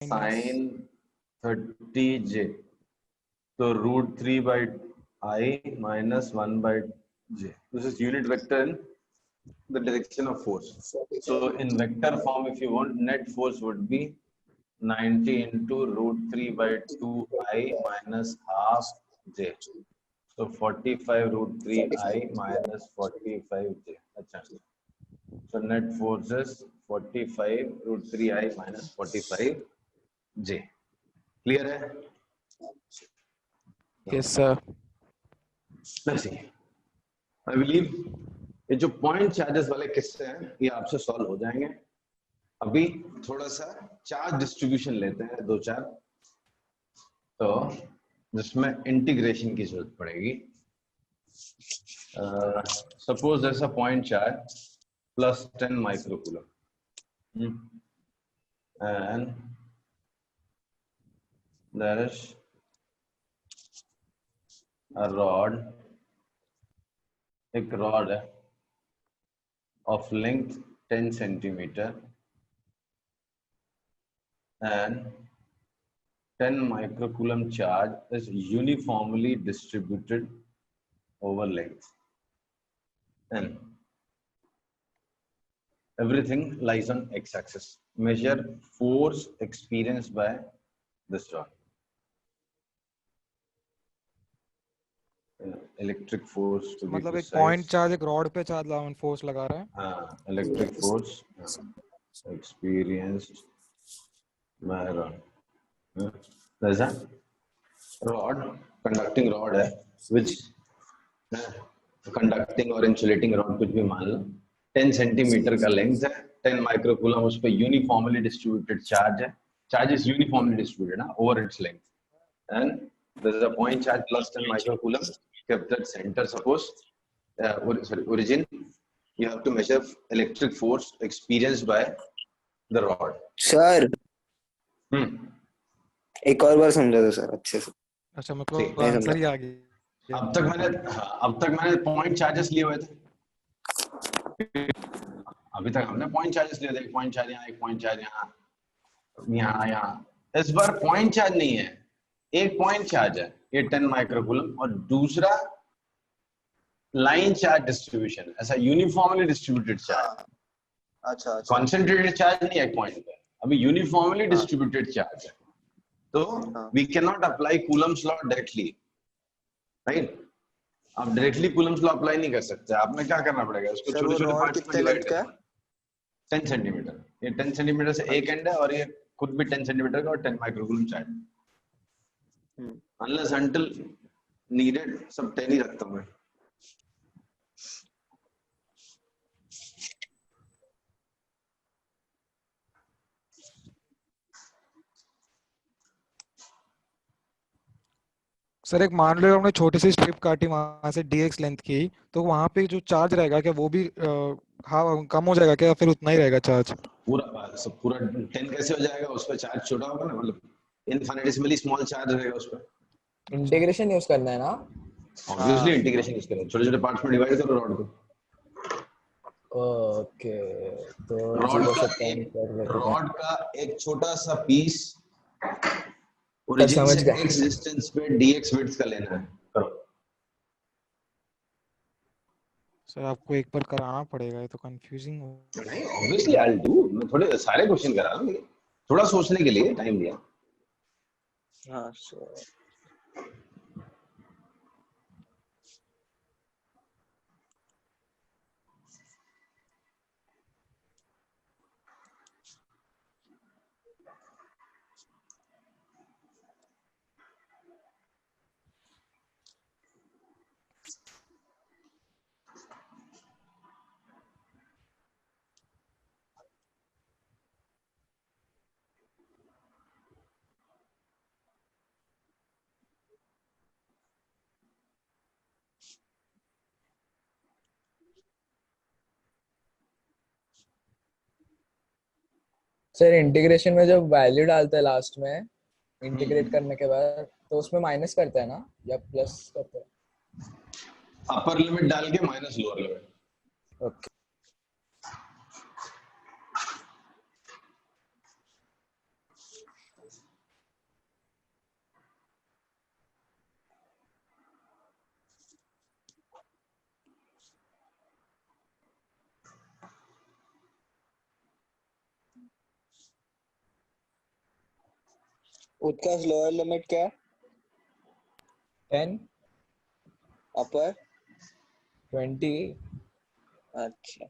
Sign 30j, तो √3/i minus 1/j. This is unit vector in the direction of force. So in vector form, if you want, net force would be 90 into √3/2i minus half j. So 45 √3i minus 45j. अच्छा. So net force is 45 √3i minus 45j. Clear है? Yes sir. Let's see. I believe ये जो point charges वाले किस्से हैं ये आपसे solve हो जाएंगे. अभी थोड़ा सा चार्ज डिस्ट्रीब्यूशन लेते हैं दो चार, तो जिसमें इंटीग्रेशन की जरूरत पड़ेगी. Suppose there's a point charge plus 10 microcoulomb and there is a rod, एक rod है of length 10 centimeter and 10 microcoulomb charge is uniformly distributed over length and everything lies on x-axis. Measure force experienced by this rod. Electric force to be मतलब एक precise. Point charge एक rod पे charge लाउन force लगा रहा है. हाँ, electric force experienced by rod. There's a rod, conducting rod है, which conducting और insulating rod कुछ भी मान लो, 10 सेंटीमीटर का लेंथ है, 10 माइक्रोकूलम उस पे यूनिफॉर्मली डिस्ट्रीब्यूटेड चार्ज है. चार्ज इज यूनिफॉर्मली डिस्ट्रीब्यूटेड ना over its length and there is a point charge plus 10 microcoulomb kept at center. Suppose origin, you have to measure electric force experienced by the rod. Sir एक और बार समझा दो sir अच्छे से. अच्छा मतलब answer ही आ गया. अब तक मैंने पॉइंट चार्जेस लिए हुए थे. अभी तक हमने पॉइंट चार्जेस लिए थे. एक पॉइंट चार्ज यहाँ, एक पॉइंट चार्ज यहाँ. इस बार पॉइंट चार्ज नहीं है, एक पॉइंट चार्ज है ये 10 माइक्रोकूलम और दूसरा लाइन चार्ज डिस्ट्रीब्यूशन, ऐसा यूनिफॉर्मली डिस्ट्रीब्यूटेड चार्ज. अच्छा. कॉन्सेंट्रेटेड चार्ज नहीं है एक पॉइंट पे, अभी यूनिफॉर्मली डिस्ट्रीब्यूटेड चार्ज है. तो we can not apply coulomb's law directly, right? आप डायरेक्टली कूलम्स लॉ अप्लाई नहीं कर सकते. आपने क्या करना पड़ेगा, उसको छोटे-छोटे पार्ट्स में डिवाइड करना. 10 सेंटीमीटर, ये 10 सेंटीमीटर से एक एंड है और ये खुद भी 10 सेंटीमीटर का और 10 microcoulomb charge. Unless until needed सब 10 ही रखता हूं मैं. सर एक मान लो हमने छोटी सी स्ट्रिप काटी वहां से dx लेंथ की, तो वहां पे जो चार्ज रहेगा क्या वो भी कम हो जाएगा क्या, फिर उतना ही रहेगा चार्ज? पूरा 10 कैसे हो जाएगा, उस पर चार्ज छोटा होगा ना, मतलब इनफिनिटेसिमली स्मॉल चार्ज रहेगा उस पर. इंटीग्रेशन यूज करना है ना. ऑब्वियसली इंटीग्रेशन यूज करें, छोटे-छोटे पार्ट्स में डिवाइड करो रॉड को. ओके, तो रॉड का एक छोटा सा पीस ओरिजिन से x डिस्टेंस पे dx विड्थ का लेना है. करो सर, आपको एक बार कराना पड़ेगा, ये तो कंफ्यूजिंग हो. नहीं, ऑब्वियसली आई विल डू. मैं थोड़े सारे क्वेश्चन करा रहा हूं, थोड़ा सोचने के लिए टाइम दिया. हां सर. सर इंटीग्रेशन में जब वैल्यू डालते हैं लास्ट में इंटीग्रेट करने के बाद, तो उसमें माइनस करते हैं ना या प्लस करते हैं? अपर लिमिट डाल के माइनस लोअर लिमिट. ओके. उसका लोअर लिमिट क्या है? 10, अपर? 20. अच्छा।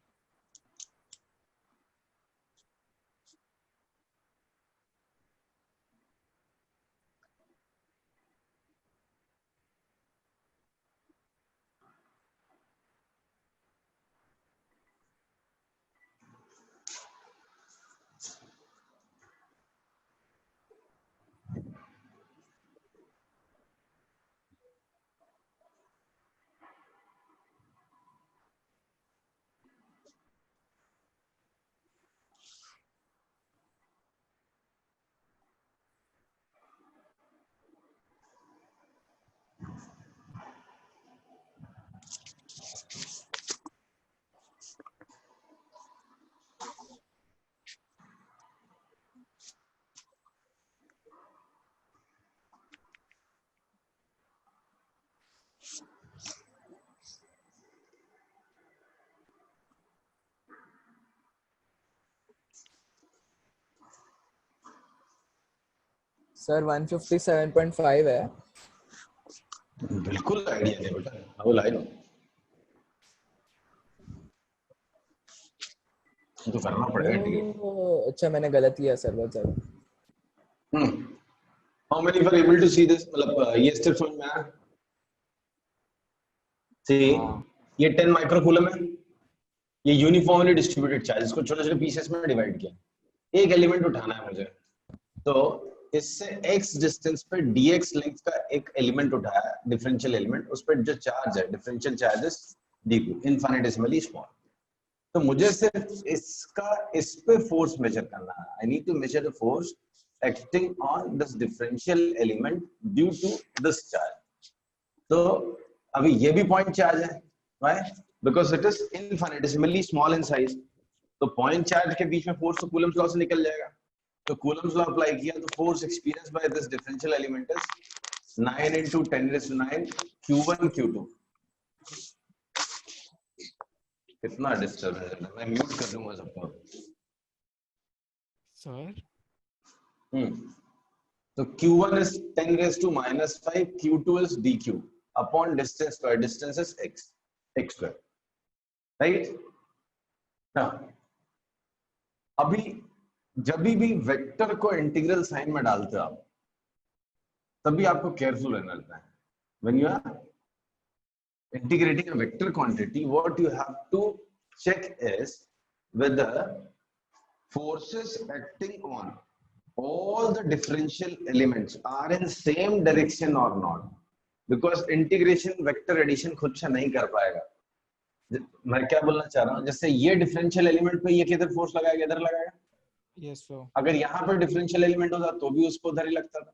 सर 157.5 है. बिल्कुल आइडिया नहीं बेटा, हाउ लाई नो, तो करना पड़ेगा इंटीग्रेट। अच्छा मैंने गलत किया सर, बहुत ज्यादा. How many were able to see this, मतलब ये स्टेप समझ में आया? सी, हाँ. ये 10 माइक्रोकूलम है, ये यूनिफॉर्मली डिस्ट्रीब्यूटेड चार्ज, इसको छोटे छोटे पीसेस में डिवाइड किया, एक एलिमेंट उठाना है मुझे, तो इससे x डिस्टेंस पे dx लेंथ का एक एलिमेंट उठाया, डिफरेंशियल एलिमेंट, उस पर जो चार्ज है, डिफरेंशियल चार्जेस dq, इनफिनिटेसिमली स्मॉल। तो मुझे सिर्फ इसका इस पे फोर्स मेजर करना है, I need to measure the force acting on this differential element due to this charge. तो अभी ये भी पॉइंट चार्ज है, why? Because it is infinitesimally small in size, तो पॉइंट चार्ज के बीच में फोर्स तो कूलम्स लॉ से निकल जाएगा, तो कूलम्स लॉ अप्लाई किया तो force experience by this differential element is 9 into 10⁹ q1 q2। कितना डिस्टर्बेंस है, मैं म्यूट कर दूंगा सबको। सर तो q1 is 10⁻⁻5, q2 is dq upon distance square, distance is x square, right? now अभी जब भी वेक्टर को इंटीग्रल साइन में डालते हो आप, तभी आपको केयरफुल रहना रहता है। When you are integrating a vector quantity, what you have to check is whether forces acting on all the differential elements are in same direction or not, because integration vector addition खुद से नहीं कर पाएगा। मैं क्या बोलना चाह रहा हूँ, जैसे ये डिफरेंशियल एलिमेंट पे ये किधर फोर्स लगाएगा, इधर लगाएगा। Yes sir. अगर यहाँ पर डिफरेंशियल एलिमेंट होता तो भी उसको उधर ही लगता था,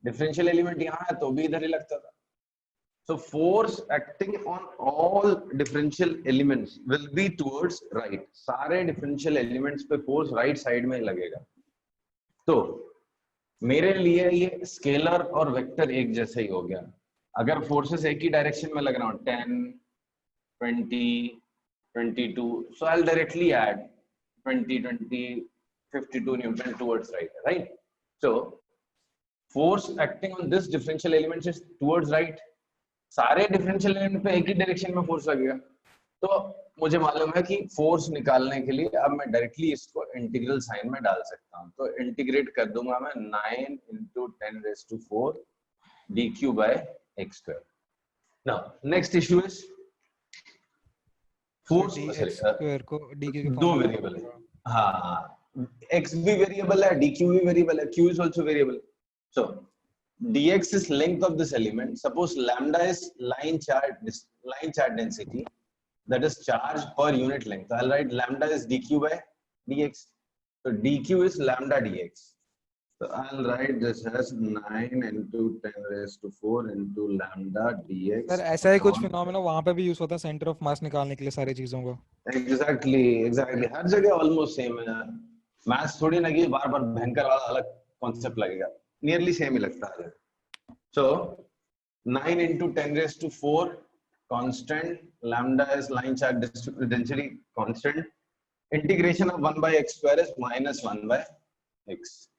डिफरेंशियल एलिमेंट यहाँ है तो भी इधर ही लगता था। So force acting on all differential elements will be towards right. सारे differential elements पे force right side में लगेगा। तो मेरे लिए ये स्केलर और वेक्टर एक जैसा ही हो गया। अगर फोर्सेस एक ही डायरेक्शन में लग रहा हूँ 10, 20, 22, so I'll directly add 20, 52 Newton towards right? So force acting on this differential element is towards right. सारे डिफरेंशियल एलिमेंट पे एक ही डायरेक्शन में फोर्स लगेगा, तो मुझे मालूम है कि फोर्स निकालने के लिए अब मैं डायरेक्टली इसको इंटीग्रल साइन में डाल सकता हूं। तो इंटीग्रेट कर दूंगा मैं 9 into 10⁴ dq by x square। Now next issue is force dx square को dq के दो फॉर्म में वेरिएबल है, हाँ x भी वेरिएबल है, dq भी वेरिएबल है, q is also variable। so dx is length of this element. Suppose lambda is line charge density, that is charge per unit length. I'll write lambda is dq by dx. So dq is lambda dx. So I'll write this as 9 into 10⁴ into lambda dx। Sir ऐसा ही कुछ phenomena वहां पे भी use होता है centre of mass निकालने के लिए सारी चीजों को। Exactly हर जगह ऑलमोस्ट सेम है। मैथ्स थोड़ी ना कि बार बार भयंकर वाला अलग कॉन्सेप्ट लगेगा, नियरली सेम ही लगता है। So 9 into 10⁴ constant, lambda is line charge density constant, integration of 1 by x square is -1 by x,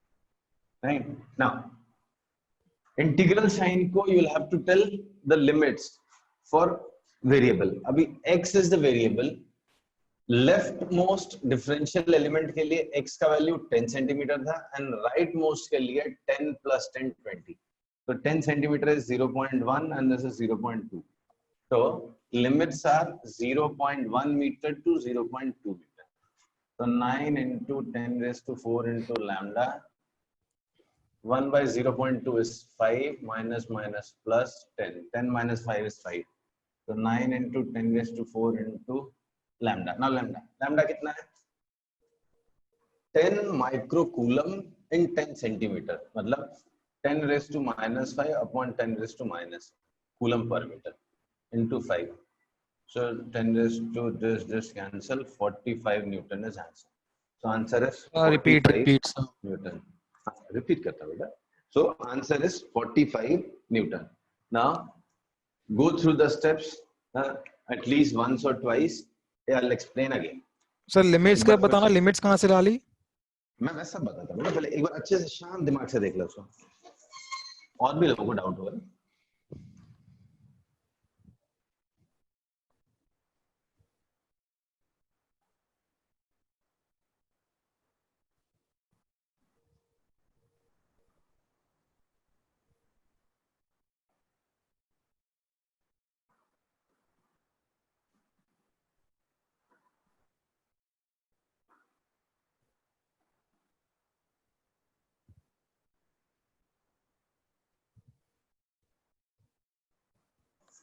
right? Now integral sign को you will have to tell the limits for variable. अभी x is the variable, left most differential element के लिए x का value 10 centimetre था and right most के लिए 10 + 10 20. तो 10 centimetre is 0.1 and this is 0.2. So limits are 0.1 meter to 0.2 meter. So 9 into 10 raised to 4 into lambda. 1 by 0.2 is 5 minus minus plus 10. 10 minus 5 is 5. So 9 into 10 raised to 4 into lambda. Now lambda कितना है? 10 microcoulomb in 10 centimeter. मतलब 10 raised to minus 5 upon 10 raised to minus coulomb per meter into 5. So 10 raised to this cancel. 45 Newton is answer. So answer is 45 repeat sir. Newton. Repeat करता बेटा. So answer is 45 Newton. Now go through the steps at least once or twice. I'll explain again. Sir limits क्या बताना, limits कहाँ से डाली? मैं वैसा बताता हूँ, पहले एक बार अच्छे से शांत दिमाग से देख लो उसको. और भी लोगों को डाउट हो रहा है.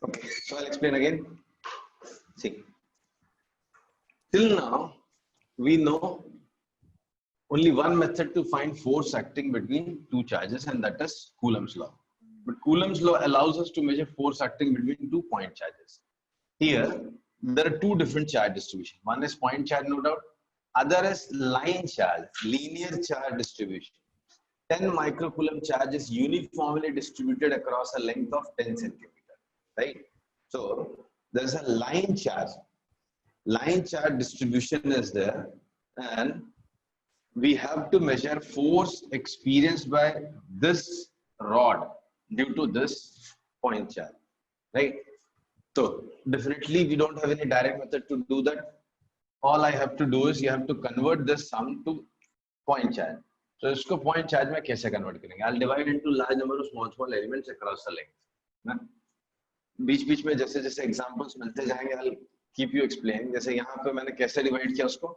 Okay, so I'll explain again. See, till now we know only one method to find force acting between two charges, and that is Coulomb's law. But Coulomb's law allows us to measure force acting between 2 point charges. Here there are 2 different charge distribution. One is point charge, no doubt. Other is line charge, linear charge distribution. 10 microcoulomb charge is uniformly distributed across a length of 10 centimeters. Right? So there's a line charge. Line charge distribution is there, and we have to measure force experienced by this rod due to this point charge. Right? So definitely we don't have any direct method to do that. All I have to do is you have to convert this sum to point charge. So इसको point charge में कैसे convert करेंगे? I'll divide into large number of small elements across the length. बीच में जैसे जैसे examples मिलते जाएंगे I'll keep you explain. जैसे यहाँ पे मैंने कैसे डिवाइड किया उसको,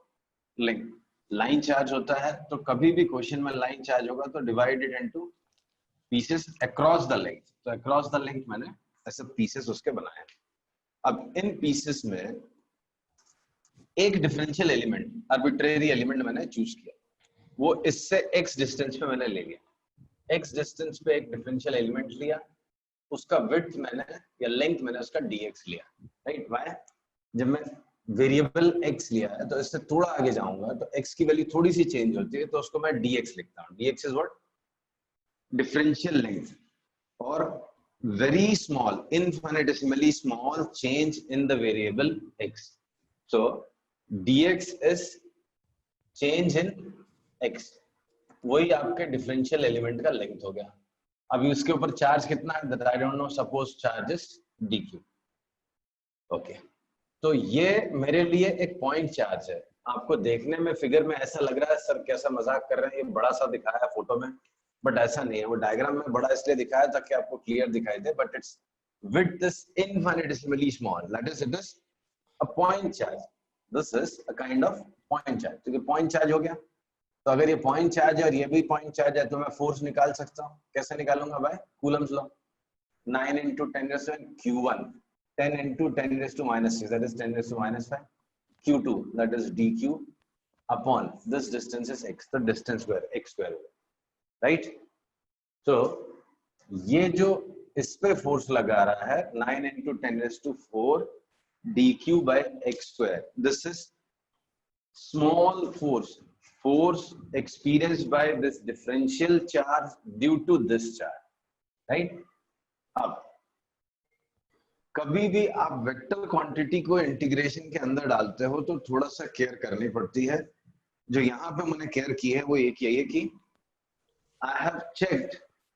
लेंथ. लाइन चार्ज होता है तो कभी भी क्वेश्चन में लाइन चार्ज होगा तो divided into pieces across the length. तो अक्रॉस द लेंथ मैंने ऐसे पीसेस उसके बनाए. अब इन पीसेस में एक डिफरेंशियल एलिमेंट, आर्बिट्रेरी एलिमेंट मैंने चूज किया. वो इससे x डिस्टेंस पे मैंने ले लिया. x डिस्टेंस पे एक डिफरेंशियल एलिमेंट लिया, उसका विड्थ मैंने या लेंथ मैंने उसका dx लिया. राइट? व्हाई? जब मैं वेरिएबल x लिया है तो इससे थोड़ा आगे जाऊंगा तो x की वैल्यू थोड़ी सी चेंज होती है, तो उसको मैं dx लिखता हूँ. dx is what? Differential length. और very small, infinitesimally small change in the variable x. So dx is change in x. वही आपके डिफरेंशियल एलिमेंट का लेंथ हो गया. अभी उसके ऊपर चार्ज कितना है that I don't know, suppose charge is dq. Okay. तो ये मेरे लिए एक पॉइंट चार्ज है. आपको देखने में फिगर में ऐसा लग रहा है सर कैसा मजाक कर रहे हैं, ये बड़ा सा दिखाया है फोटो में, बट ऐसा नहीं है. वो डायग्राम में बड़ा इसलिए दिखाया ताकि आपको क्लियर दिखाई दे, but it's width is infinitesimally small. That is, it is a point charge. This is a kind of point charge. तो ये point charge हो गया. तो अगर ये point charge है और ये भी point charge है तो मैं force निकाल सकता हूँ. कैसे निकालूंगा भाई? Coulomb's law. 9 into 10 raised to q1. 10 into 10 raised to minus 6. That is 10 raised to minus 5. q2. That is dq upon this distance is x. The distance square x square. Right? So ये जो इस पे force लगा रहा है 9 into 10 raised to 4 dq by x square. This is small force. Force experienced by this differential charge due to this charge. Right? अब कभी भी आप वेक्टर क्वांटिटी को इंटीग्रेशन के अंदर डालते हो तो थोड़ा सा केयर करनी पड़ती है. जो यहाँ पे मैंने केयर की है वो ये किया है कि I have checked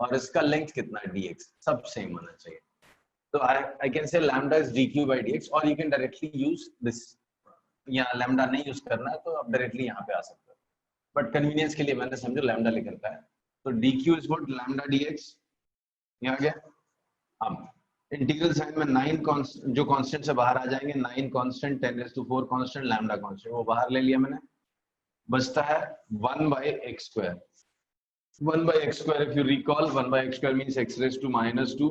और इसका लेंथ कितना है dx, सब सेम होना चाहिए. तो I can say lambda is dq by dx, or you can directly use this. यहाँ lambda नहीं यूज करना है तो आप डायरेक्टली यहाँ पे आ सकते हो, बट कन्वीनियंस के लिए मैंने समझो lambda लिख रखा है. तो dq is what lambda dx. यहाँ गया. अब इंटीग्रल साइन में 9 जो कांस्टेंट से बाहर आ जाएंगे, 9 कांस्टेंट, 10⁴ कांस्टेंट, लैम्डा कांस्टेंट, वो बाहर ले लिया मैंने. बचता है 1/x². 1/x², if you recall, 1/x² means x raised to -2.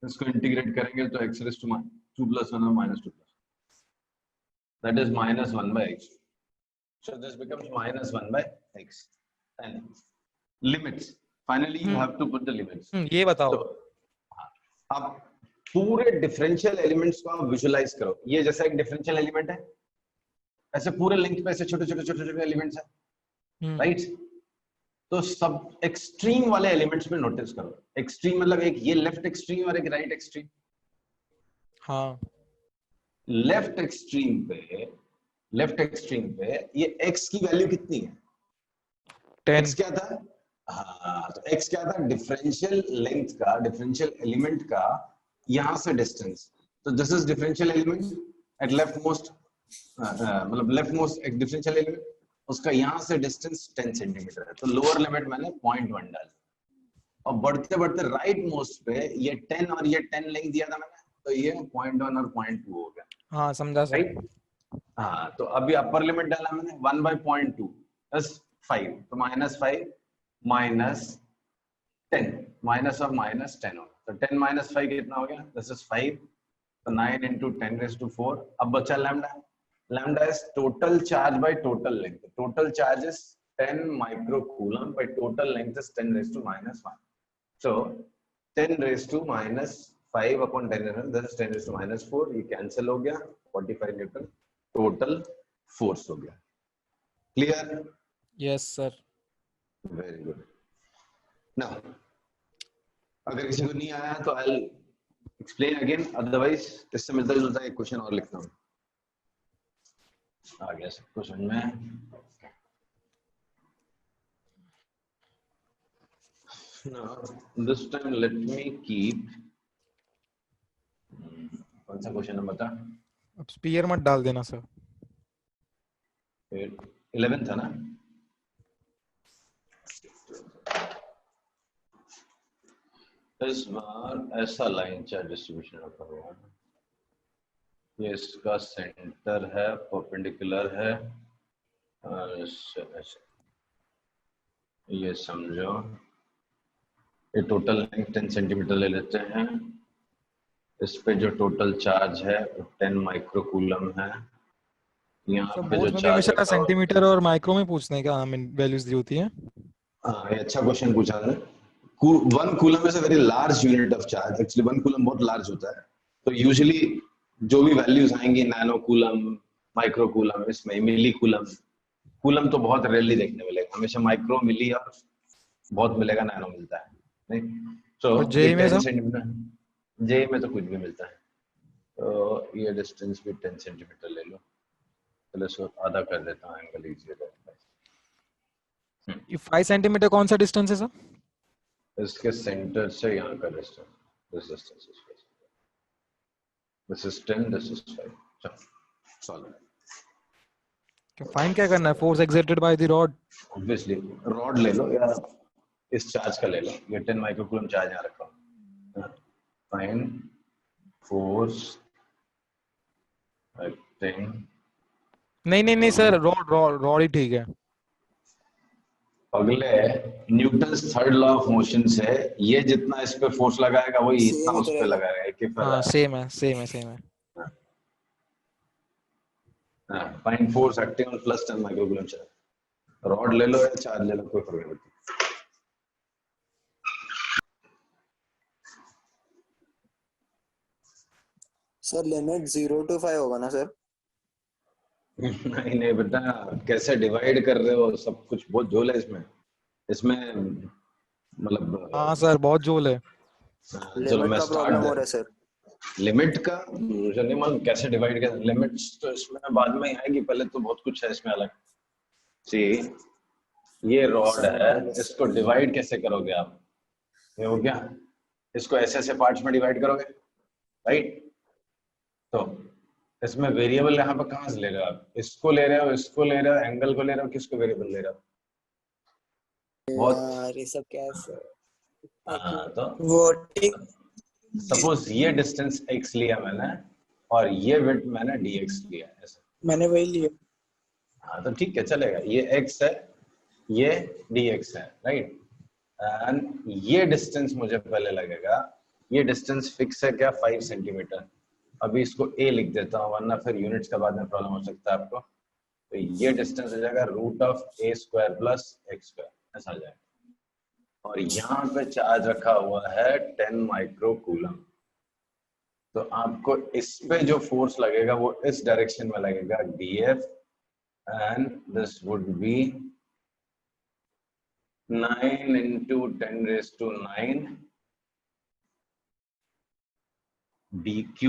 इसको इंटीग्रेट करेंगे तो x raised to 2 + 1 और -2 that is -1/x. So this becomes -1/x. And limits, finally you have to put the limits. ये बताओ. तो अब पूरे डिफरेंशियल एलिमेंट्स को आप विजुलाइज करो. ये जैसा एक डिफरेंशियल एलिमेंट है, ऐसे पूरे लेंथ पे ऐसे छोटे छोटे छोटे छोटे एलिमेंट्स हैं, राइट? तो सब एक्सट्रीम वाले एलिमेंट्स में नोटिस करो. एक्सट्रीम मतलब एक ये लेफ्ट एक्सट्रीम और एक राइट एक्सट्रीम. हाँ. लेफ्ट एक्सट्रीम पे ये x की वैल्यू कितनी है? 10. x क्या था? हाँ, तो x क्या था? डिफरेंशियल लेंथ का, डिफरेंशियल एलिमेंट का यहाँ से डिस्टेंस. तो this is differential element at left most, मतलब लेफ्ट मोस्ट एक डिफरेंशियल एलिमेंट, उसका यहाँ से डिस्टेंस 10 सेंटीमीटर है. तो लोअर लिमिट मैंने 0.1 डाला, और बढ़ते बढ़ते राइट मोस्ट पे ये 10 और ये 10 लेंथ दिया था मैंने, तो ये 0.1 और 0.2 हो गया. हाँ समझा सर. राइट. हाँ, तो अभी अपर लिमिट डाला मैंने 1/0.2 प्लस 5, तो -5 -10, माइनस और -10 होगा. तो 10 - 5 कितना हो गया? This is 5. तो 9 × 10⁴. अब बचा lambda. Lambda is total charge by total length. Total charge is 10 microcoulomb by total length is 10⁻⁻1. So 10⁻⁻5 upon 10, this is 10⁻⁻4. ये कैंसिल हो गया. 45 न्यूटन टोटल फोर्स हो गया. Clear? Yes sir. Very good. Now अगर किसी को नहीं आया तो I will explain again, otherwise इससे मिलता जुलता एक क्वेश्चन और लिखता हूँ. आ गया सब क्वेश्चन में. Now this time let me keep, कौन सा क्वेश्चन है बता? अब स्पीयर मत डाल देना सर. 11 था ना? इस बार ऐसा लाइन चार्ज डिस्ट्रीब्यूशन रखा हुआ है. ये इसका सेंटर है, परपेंडिकुलर है. ये समझो, ये टोटल लेंथ 10 सेंटीमीटर ले लेते हैं. इस पे जो टोटल चार्ज है वो 10 माइक्रोकूलम है। यहाँ सब पे जो बोर्ड्स में भी चार्ज हमेशा रखा हुआ, सेंटीमीटर और माइक्रो में पूछते हैं क्या, आई मीन वैल्यूज दी होती है? हाँ ये अच्छा क्वेश्चन पूछा है। 1 coulomb is a very large unit of charge. Actually 1 coulomb बहुत लार्ज होता है, तो यूजुअली जो भी वैल्यूज आएंगी नैनो कूलम, माइक्रो कूलम, इसमें मिली कूलम, कूलम तो बहुत रेयरली देखने मिलेगा, हमेशा माइक्रो, मिली और बहुत मिलेगा नैनो मिलता है, नहीं तो और ये जेई में 10 सब? सेंटीमीटर। जे में तो कुछ भी मिलता है। तो ये डिस्टेंस भी 10 सेंटीमीटर ले लो, चलो इसको आधा कर देता हूँ, एंगल इजी रहेगा। ये 5 सेंटीमीटर कौन सा डिस्टेंस है सर? इसके सेंटर से यहाँ का distance, this distance is 10, this is 5। चलो सॉल्व। फाइंड क्या करना है? Force exerted by the rod. Obviously rod ले लो या इस चार्ज का ले लो, ये 10 माइक्रोकूलम चार्ज यहाँ रखा हूँ। फाइंड फोर्स एक्टिंग, नहीं सर, रॉड रॉड रॉड ही ठीक है। अगले Newton third law of motion से ये जितना इस पे फोर्स लगाएगा वही इतना सेम उस पे करेगा। लगाएगा, एक ही हाँ फर्क सेम है। है। Find force acting on plus 10 microcoulomb charge. Rod ले लो या चार्ज ले लो, कोई फर्क नहीं पड़ता। सर लिमिट 0 to 5 होगा ना सर? नहीं बेटा, कैसे डिवाइड कर रहे हो, सब कुछ बहुत झोल है इसमें। इसमें मतलब हाँ सर बहुत जोल है। चलो लिमिट मैं का प्रॉब्लम हो रहा है स्टार्ट। सर। लिमिट का मुझे नहीं मालूम कैसे डिवाइड कर, लिमिट्स तो इसमें बाद में ही आएगी, पहले तो बहुत कुछ है इसमें अलग। जी ये रॉड है, इसको डिवाइड कैसे करोगे आप? ये हो गया, इसको ऐसे ऐसे पार्ट्स में डिवाइड करोगे, राइट? तो इसमें वेरिएबल यहाँ पे कहाँ से ले रहे हो आप? इसको ले रहे हो, इसको ले रहे हो, एंगल को ले रहे हो, किसको वेरिएबल ले रहे हो? बहुत यार ये सब कैसे? तो वो ठीक। सपोज ये डिस्टेंस x लिया मैंने और ये विड्थ मैंने dx लिया, ऐसे। मैंने वही लिया। हाँ तो ठीक है, चलेगा। ये x है, ये dx है, राइट? एंड ये डिस्टेंस मुझे पहले लगेगा, ये डिस्टेंस फिक्स है क्या? 5 सेंटीमीटर। अभी इसको a लिख देता हूँ, वरना फिर यूनिट्स का बाद में प्रॉब्लम हो सकता है आपको। तो ये डिस्टेंस हो जाएगा √a² प्लस x², ऐसा आ जाएगा। और यहाँ पे चार्ज रखा हुआ है 10 माइक्रोकूलम। तो आपको इस पे जो फोर्स लगेगा वो इस डायरेक्शन में लगेगा, dF, and this would be 9 into 10⁻⁹ dq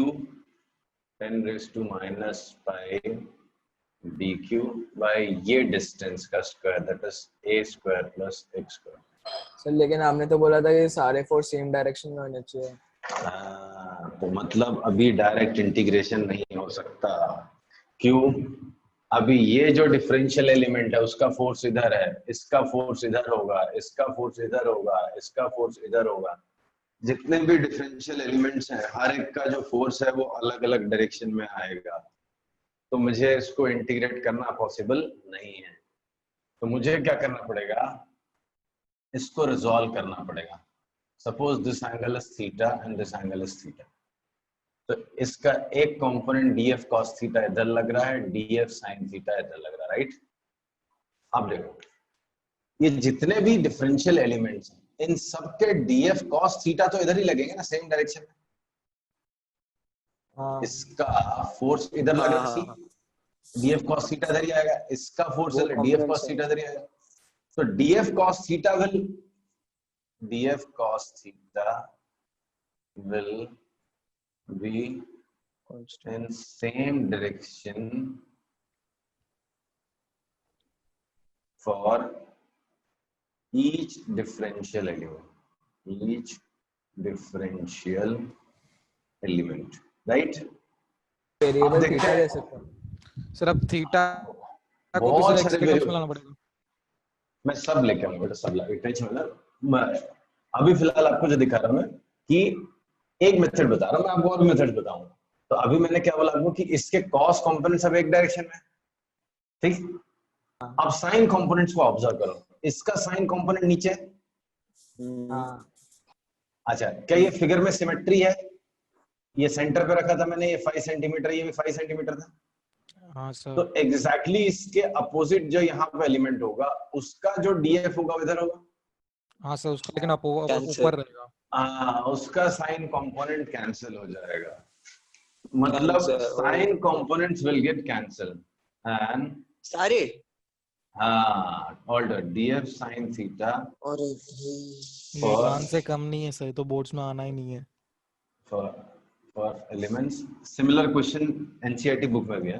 10⁻⁵ dq by ये डिस्टेंस का square, that is a² plus x²। Sir लेकिन आपने तो बोला था कि सारे फोर्स सेम डायरेक्शन में होने चाहिए। तो मतलब अभी डायरेक्ट इंटीग्रेशन नहीं हो सकता। क्यों? अभी ये जो डिफरेंशियल एलिमेंट है उसका फोर्स इधर है, इसका फोर्स इधर होगा, इसका फोर्स इधर होगा, इसका फोर्स इधर होगा। जितने भी डिफरेंशियल एलिमेंट्स हैं हर एक का जो फोर्स है वो अलग अलग डायरेक्शन में आएगा। तो मुझे इसको इंटीग्रेट करना पॉसिबल नहीं है। तो मुझे क्या करना पड़ेगा? इसको रिजॉल्व करना पड़ेगा। Suppose this angle is theta and this angle is theta. तो इसका एक कंपोनेंट df cos थीटा इधर लग रहा है, df sin थीटा इधर लग रहा है, राइट? अब देखो ये जितने भी डिफरेंशियल एलिमेंट्स हैं इन सबके df cos थीटा तो इधर ही लगेंगे ना, सेम डायरेक्शन में। हाँ इसका फोर्स इधर लग रहा है, df cos थीटा इधर ही आएगा। इसका फोर्स वो df components cos है। थीटा इधर ही आएगा। तो df cos theta will be in same direction for each differential element, right? Variable देखते थीटा हैं। कैसे था? सर अब थीटा को भी बहुत सर x सारे के टर्म्स में वेरिएबल लाना पड़ेगा। मैं सब लेके आऊंगा बेटा, सब लेके, टेंशन मत लो। मैं अभी फिलहाल आपको जो दिखा रहा हूं मैं कि एक मेथड बता रहा हूं, मैं आपको और मेथड बताऊंगा। तो अभी मैंने क्या बोला आपको कि इसके कॉस कंपोनेंट सब एक डायरेक्शन में, ठीक? अब साइन कंपोनेंट्स को ऑब्जर्व करो। इसका साइन कंपोनेंट नीचे, हाँ अच्छा क्या ये फिगर में सिमेट्री है? ये सेंटर पे रखा था मैंने, ये 5 सेंटीमीटर, ये भी 5 सेंटीमीटर था। हाँ सर। तो एग्जैक्टली इसके अपोजिट जो यहाँ पे एलिमेंट होगा उसका जो डीएफ होगा वो इधर होगा। हाँ सर, उसका लेकिन Cancel. ऊपर रहेगा। उसका साइन कंपोनेंट कैंसिल हो जाएगा, मतलब Cancel, sine components will get cancel and सारे। ऑल्टर डीएफ साइन थीटा अरे ये 1 से कम नहीं है सर, तो बोर्ड्स में आना ही नहीं है। For elements, similar question NCERT book में भी है,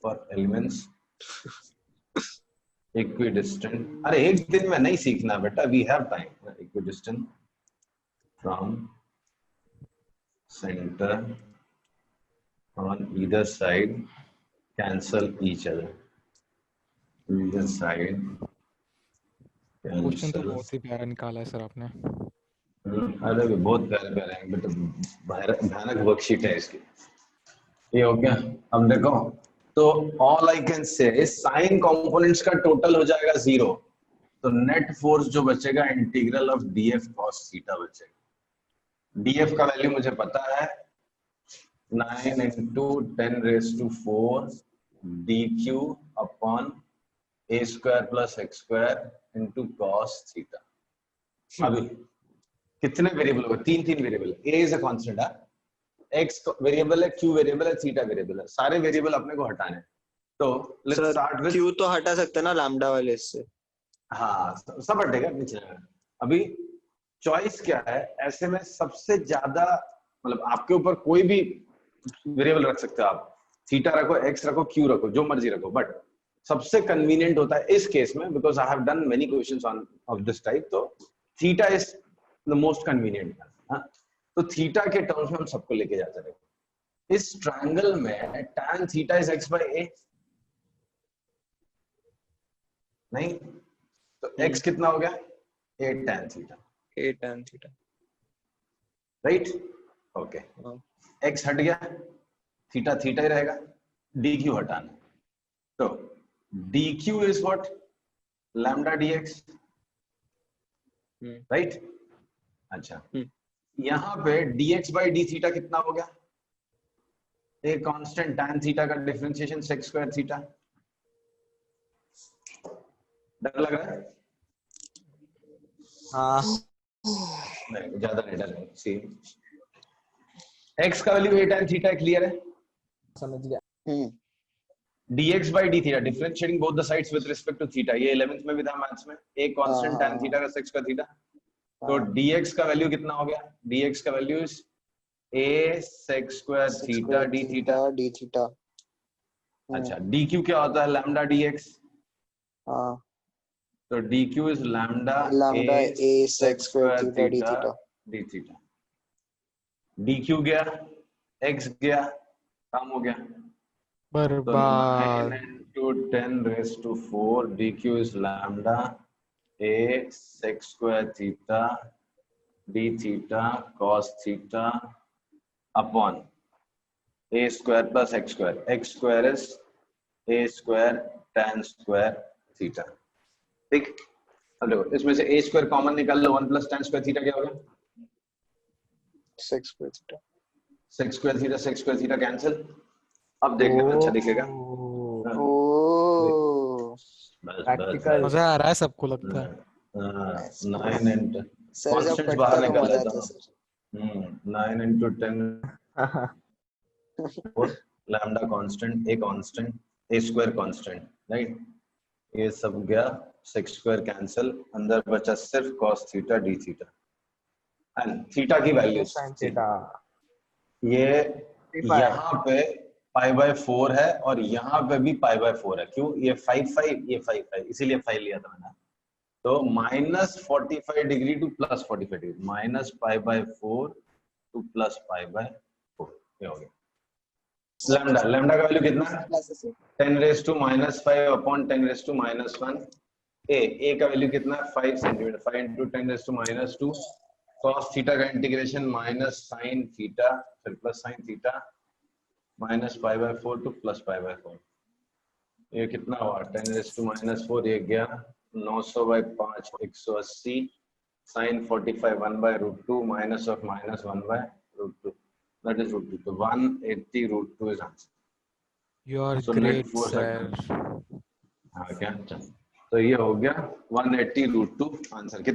फॉर एलिमेंट्स इक्विडिस्टेंट। अरे एक दिन में नहीं सीखना बेटा, we have time. Equidistant from centre on either side cancel each other, either side question तो cancel। बहुत ही प्यारा निकाला है सर आपने। अरे भी बहुत प्यारे प्यारे हैं बेटा, भयानक वर्कशीट है इसकी। ये हो गया। अब देखो, तो all I can say sine components का टोटल हो जाएगा 0, तो नेट फोर्स जो बचेगा integral of DF cos theta बचेगा। डीएफ का वैल्यू मुझे पता है 9 into 10 raised to 4 dq upon a square plus x square into cos theta। अभी कितने वेरिएबल होगा? तीन variable. a is a constant है, x वेरिएबल है, q वेरिएबल है, थीटा वेरिएबल है, सारे वेरिएबल अपने को हटाने। तो लेट्स स्टार्ट विद क्यू तो हटा सकते हैं ना लैम्डा वाले से। हाँ सब हटेगा नीचे। अभी चॉइस क्या है? ऐसे में सबसे ज्यादा, मतलब आपके ऊपर कोई भी वेरिएबल रख सकते हो आप, थीटा रखो, एक्स रखो, क्यू रखो, जो मर्जी रखो, बट सबसे कन्वीनियंट होता है इस केस में, because I have done many questions on of this type, तो theta is the most convenient. तो थीटा के टर्म्स में हम सबको लेके जाते रहे। इस ट्रायंगल में tan theta is x by a, नहीं तो x कितना हो गया? 8 tan theta, 8 tan theta, right? Okay, x हट गया, थीटा थीटा ही रहेगा, dq हटाना, तो dq is what? Lambda dx, right? अच्छा, यहां पे dx by d थीटा कितना हो गया? एक कांस्टेंट tan थीटा का डिफरेंशिएशन sec स्क्वायर थीटा। डर लग रहा है? हाँ नहीं ज्यादा नहीं डर, सी x का वैल्यू 8 tan थीटा क्लियर है? समझ गया। dx by d theta differentiating both the sides with respect to theta, ये 11th में भी था मैथ्स में, एक कांस्टेंट tan थीटा का sec स्क्वायर थीटा। तो dx का वैल्यू कितना हो गया? dx का value is a sec square theta d theta. d theta. अच्छा, dq क्या होता है? लैम्डा dx, हाँ तो dq is lambda lambda a sec square theta d theta. d theta. dq गया, x गया, काम हो गया। तो बर्बाद। 9 into 10 raised to 4 dq is lambda a sec square theta d theta cos theta upon a square plus x square. x square is a square tan square theta। ठीक, अब देखो इसमें से a square कॉमन निकाल लो, 1 plus tan square theta क्या होगा? sec square theta. sec square theta cancel. अब देखने में अच्छा दिखेगा। ओ बस Practical। मजा आ रहा है सबको लगता है। 9 into सर जब कांस्टेंट्स कटता बाहर तो निकाल मजा लेता आता है हूँ। सर। 9 into 10 और lambda constant, a constant, A square constant, right? ये सब गया, sec स्क्वायर कैंसिल, अंदर बचा सिर्फ cos theta d theta and theta की वैल्यू sin थीटा। ये 55। यहाँ पे पाई बाय 4 है और यहाँ पे भी पाई बाय 4 है। क्यों? ये 5 ये 5 इसीलिए 5 लिया था मैंने। तो -45 degree to +45 degree, minus pi by 4 to plus pi by 4, ये हो गया। लैम्डा का वैल्यू कितना है? 10 raised to -5 upon 10 raised to -1। ए का वैल्यू कितना है? 5 centimetre, 5 into 10 raised to -2 cos theta का इंटीग्रेशन माइनस साइन थीटा फिर प्लस साइन थीटा -π/4 टू +π/4। ये कितना हुआ? 10 raised to -4, ये गया 900/5 180 sin 45 1/√2 minus of -1/√2। That is root 2. So 180 root 2 is answer. You are So net great, force sir. हाँ क्या? चल तो ये हो गया 180 root 2 आंसर कितना